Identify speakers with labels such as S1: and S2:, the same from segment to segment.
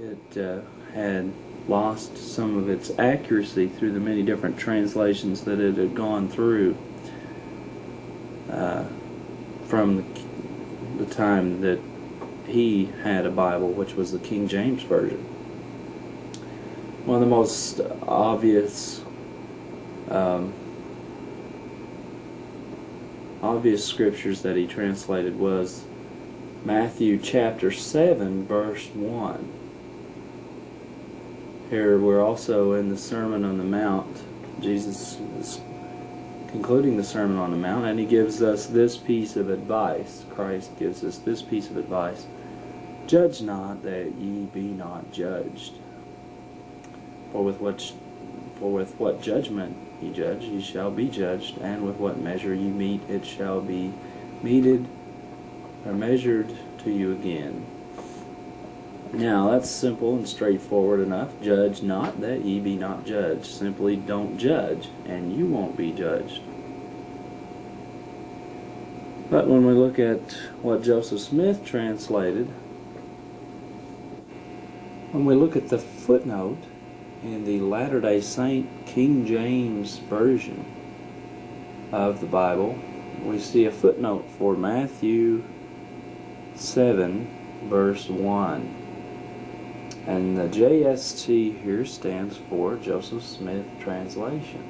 S1: it had lost some of its accuracy through the many different translations that it had gone through from the time that he had a Bible, which was the King James Version. One of the most obvious scriptures that he translated was Matthew chapter 7 verse 1. Here we're also in the Sermon on the Mount. Jesus is concluding the Sermon on the Mount, and he gives us this piece of advice. Christ gives us this piece of advice: judge not that ye be not judged. For with what judgment ye judge, ye shall be judged, and with what measure ye mete, it shall be meted or measured to you again. Now that's simple and straightforward enough. Judge not that ye be not judged. Simply don't judge, and you won't be judged. But when we look at what Joseph Smith translated, when we look at the footnote in the Latter-day Saint King James Version of the Bible, we see a footnote for Matthew 7 verse 1. And the JST here stands for Joseph Smith Translation.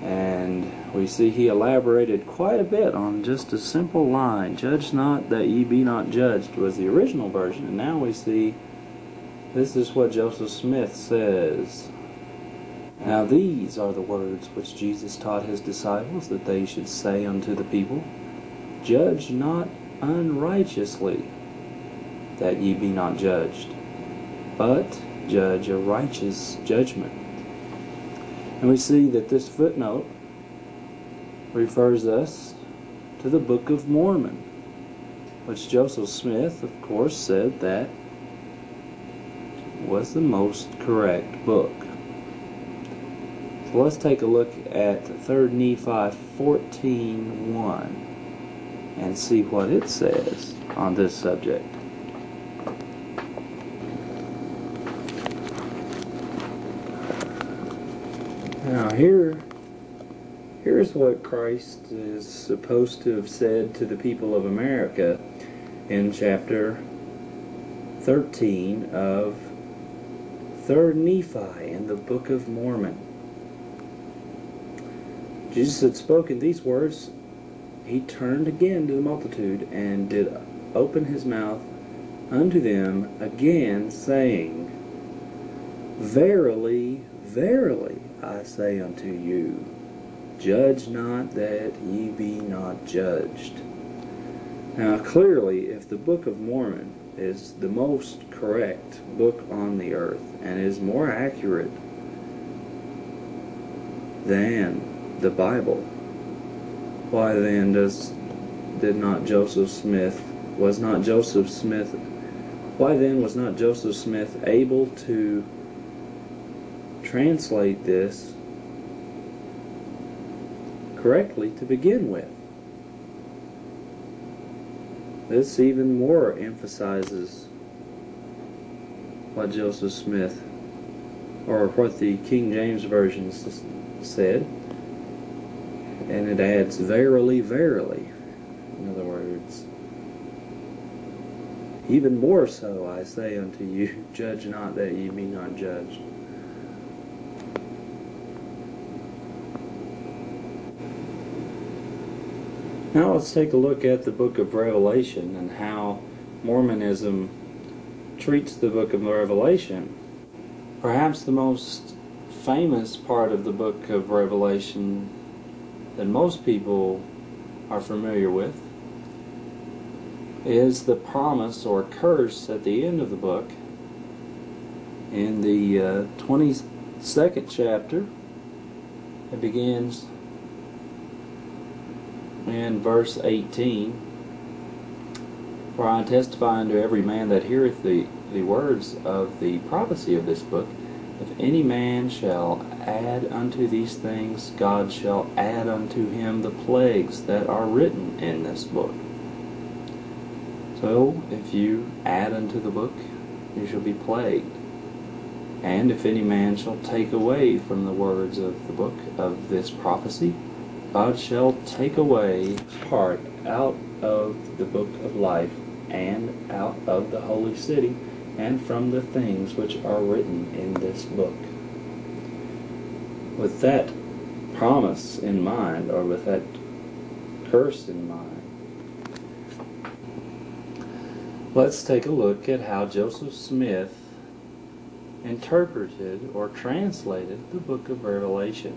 S1: And we see he elaborated quite a bit on just a simple line: judge not that ye be not judged was the original version, and now we see this is what Joseph Smith says. Now these are the words which Jesus taught his disciples, that they should say unto the people, judge not unrighteously, that ye be not judged, but judge a righteous judgment. And we see that this footnote refers us to the Book of Mormon, which Joseph Smith, of course, said that was the most correct book. So let's take a look at 3 Nephi 14:1 and see what it says on this subject. Now here's what Christ is supposed to have said to the people of America in chapter 13 of 3 Nephi in the Book of Mormon. Jesus had spoken these words. He turned again to the multitude and did open his mouth unto them again, saying, Verily, verily, I say unto you, judge not that ye be not judged. Now clearly, if the Book of Mormon is the most correct book on the earth and is more accurate than the Bible, why then was not Joseph Smith able to translate this correctly to begin with? This even more emphasizes what Joseph Smith, or what the King James Version said, and it adds verily, verily. In other words, even more so I say unto you, judge not that ye be not judged. Now let's take a look at the book of Revelation and how Mormonism treats the book of Revelation. Perhaps the most famous part of the book of Revelation that most people are familiar with is the promise or curse at the end of the book. In the 22nd chapter, it begins in verse 18, For I testify unto every man that heareth the words of the prophecy of this book, if any man shall add unto these things, God shall add unto him the plagues that are written in this book. So, if you add unto the book, you shall be plagued. And if any man shall take away from the words of the book of this prophecy, God shall take away part out of the book of life, and out of the holy city, and from the things which are written in this book. With that promise in mind, or with that curse in mind, let's take a look at how Joseph Smith interpreted or translated the book of Revelation.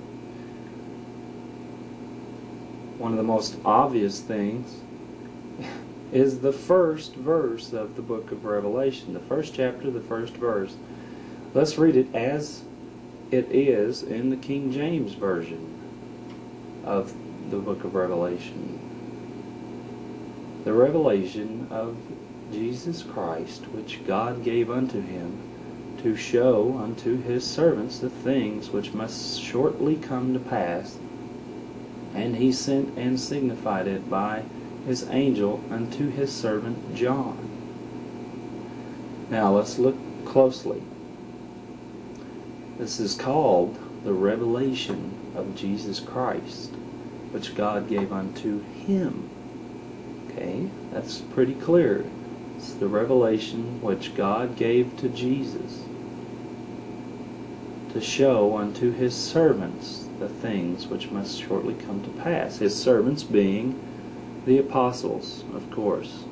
S1: One of the most obvious things is the first verse of the book of Revelation. The first chapter, the first verse. Let's read it as it is in the King James Version of the book of Revelation. The revelation of Jesus Christ, which God gave unto him, to show unto his servants the things which must shortly come to pass. And he sent and signified it by his angel unto his servant John. Now let's look closely. This is called the revelation of Jesus Christ, which God gave unto him. Okay, that's pretty clear. It's the revelation which God gave to Jesus to show unto his servants the things which must shortly come to pass. His servants being the apostles, of course.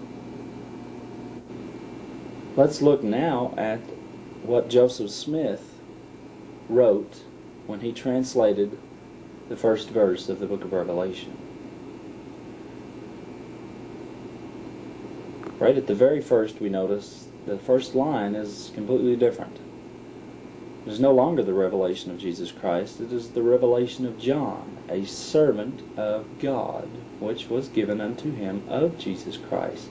S1: Let's look now at what Joseph Smith wrote when he translated the first verse of the book of Revelation. Right at the very first, we notice the first line is completely different. It is no longer the revelation of Jesus Christ, it is the revelation of John, a servant of God, which was given unto him of Jesus Christ,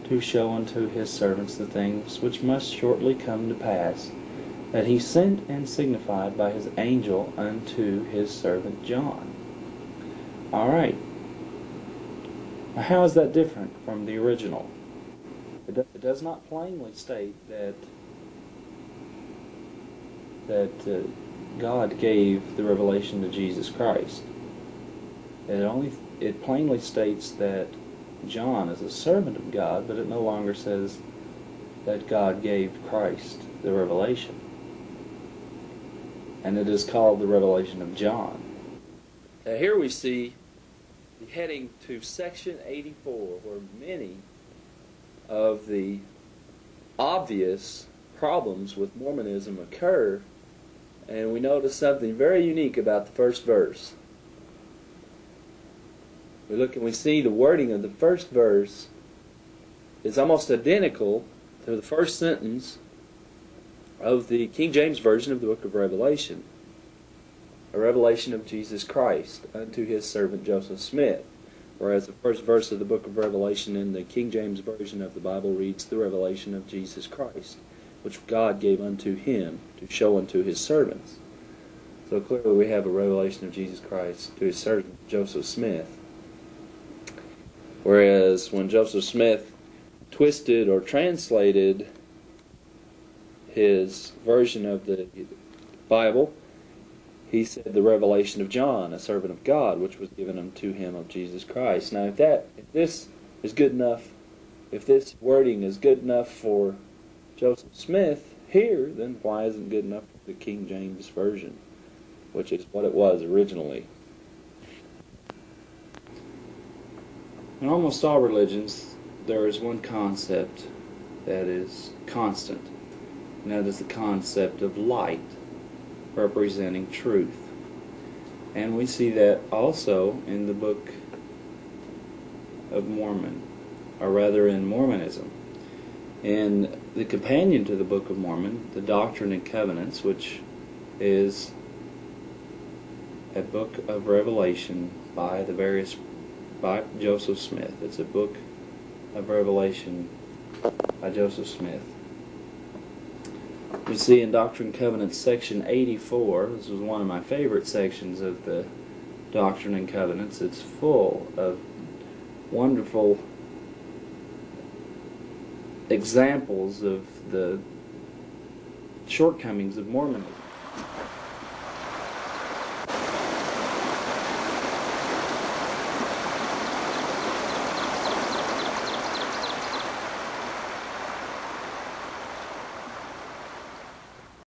S1: to show unto his servants the things which must shortly come to pass, that he sent and signified by his angel unto his servant John. Alright. Now how is that different from the original? It does not plainly state that God gave the revelation to Jesus Christ. It plainly states that John is a servant of God, but it no longer says that God gave Christ the revelation. And it is called the revelation of John. Now here we see the heading to section 84, where many of the obvious problems with Mormonism occur, and we notice something very unique about the first verse. We look and we see the wording of the first verse is almost identical to the first sentence of the King James Version of the book of Revelation, a revelation of Jesus Christ unto his servant Joseph Smith. Whereas the first verse of the book of Revelation in the King James Version of the Bible reads, the revelation of Jesus Christ, which God gave unto him to show unto his servants. So clearly we have a revelation of Jesus Christ to his servant Joseph Smith. Whereas when Joseph Smith twisted or translated his version of the Bible, he said the revelation of John, a servant of God, which was given unto him of Jesus Christ. Now if this is good enough, if this wording is good enough for Joseph Smith here, then why isn't it good enough for the King James Version, which is what it was originally? In almost all religions, there is one concept that is constant, and that is the concept of light, representing truth. And we see that also in the Book of Mormon, or rather in Mormonism. In the companion to the Book of Mormon, the Doctrine and Covenants, which is a book of revelation by Joseph Smith. It's a book of revelation by Joseph Smith. We see in Doctrine and Covenants section 84, this was one of my favorite sections of the Doctrine and Covenants. It's full of wonderful examples of the shortcomings of Mormonism.